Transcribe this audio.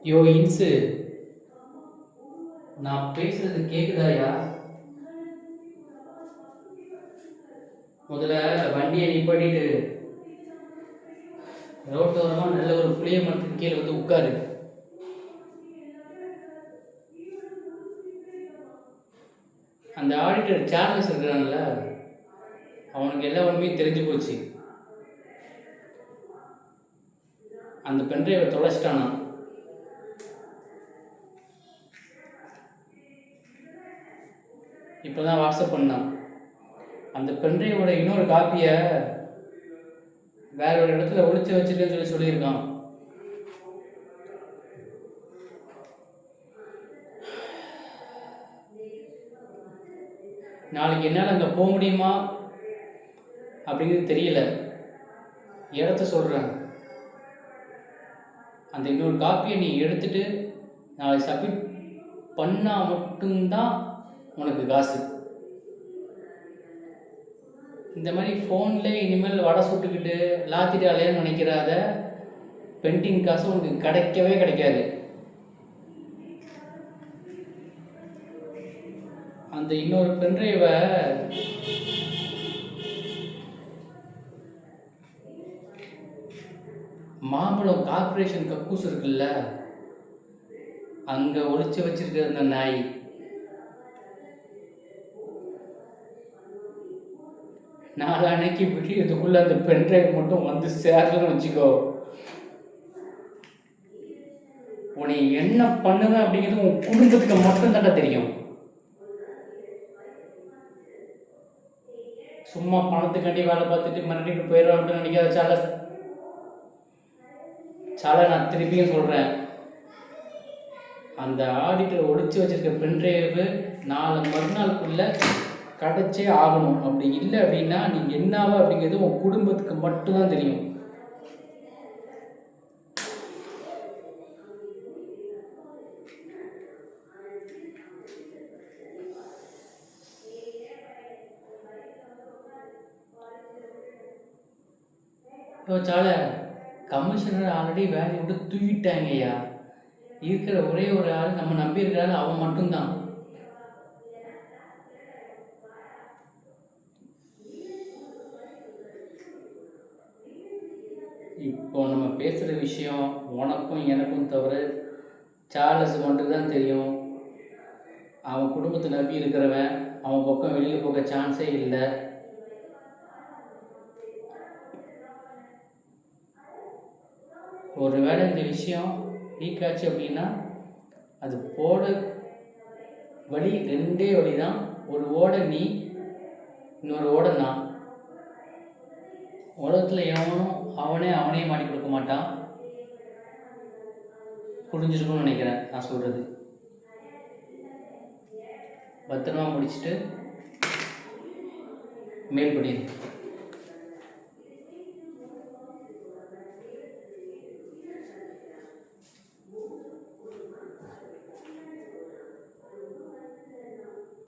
யோ இன்சு, நான் பேசுறது கேக்குதாயா? முதல்ல வண்டியை நிப்பாட்டிட்டு ரோட்டோரமா நல்ல ஒரு புளிய மரத்துக்கு கீழே வந்து உட்காரு. அந்த ஆடிட்டர் சார்லஸ் இருக்கிறான்ல, அவனுக்கு எல்லா உண்மையும் தெரிஞ்சு போச்சு. அந்த பென்ட்ரைவை தொலைச்சிட்டானா? இப்போதான் வாட்ஸ்அப் பண்ணான். அந்த பென்ட்ரைவோட இன்னொரு காப்பியை வேற ஒரு இடத்துல ஒளிச்சு வச்சிருக்கேன்னு சொல்லியிருக்கான். நாளைக்கு என்னால் அங்கே போக முடியுமா அப்படிங்கிறது தெரியல. இடத்த சொல்கிறேன். அந்த இன்னொரு காப்பியை நீ எடுத்துட்டு நாளைக்கு சப்மிட் பண்ணால் மட்டும்தான் உனக்கு காசு. இந்த மாதிரி ஃபோன்லேயே இனிமேல் வடை சுட்டுக்கிட்டு லாத்திட்டு அலையன்னு நினைக்கிறாத. பெண்டிங் காசு உனக்கு கிடைக்கவே கிடைக்காது. அந்த இன்னொரு பென்ட்ரைவை மாம்பழம் கார்பரேஷன் கக்கூஸ் இருக்குல்ல, அங்கே ஒளிச்சு வச்சிருக்கிற அந்த நாய் நாளான்னைக்கு விடியறதுக்குள்ள அந்த பென்ட்ரைவ் மட்டும் வந்து சேரலன்னு வச்சுக்கோ, உன்னை என்ன பண்ணுவேன் அப்படிங்கிறது உன் குடும்பத்துக்கு மட்டும் தானே தெரியும். சும்மா பணத்துக்காண்டி வேலை பார்த்துட்டு மிரட்டிட்டு போயிடும் அப்படின்னு நினைக்காத சால. நான் திருப்பியும் சொல்கிறேன், அந்த ஆடிட்டர் ஒழிச்சு வச்சிருக்க பென்ட்ரைவு நாலு மறுநாளுக்குள்ள கிடைச்சே ஆகணும். அப்படி இல்லை அப்படின்னா நீங்கள் என்னாவா அப்படிங்கிறது உன் குடும்பத்துக்கு மட்டும்தான் தெரியும். சால, கமிஷனர் ஆல்ரெடி வேலையை விட்டு தூக்கிட்டாங்கய்யா. இருக்கிற ஒரே ஒரு ஆள் நம்ம நம்பி இருக்கிறாரு, அவன் மட்டும்தான். இப்போ நம்ம பேசுகிற விஷயம் உனக்கும் எனக்கும் தவிர சார்லஸ் மட்டும் தான் தெரியும். அவன் குடும்பத்தை நம்பி இருக்கிறவன் அவன் பக்கம் வெளியில் போக சான்ஸே இல்லை. ஒரு வேளை இந்த விஷயம் லீக் ஆச்சு அப்படின்னா அது போட வழி ரெண்டே வழி தான். ஒரு ஓட நீ, இன்னொரு ஓட நான். உலகத்தில் எவனும் அவனே மாட்டி கொடுக்க மாட்டான். புரிஞ்சிருக்கும்னு நினைக்கிறேன் நான் சொல்கிறது. பத்திரமா முடிச்சுட்டு மேல் படி.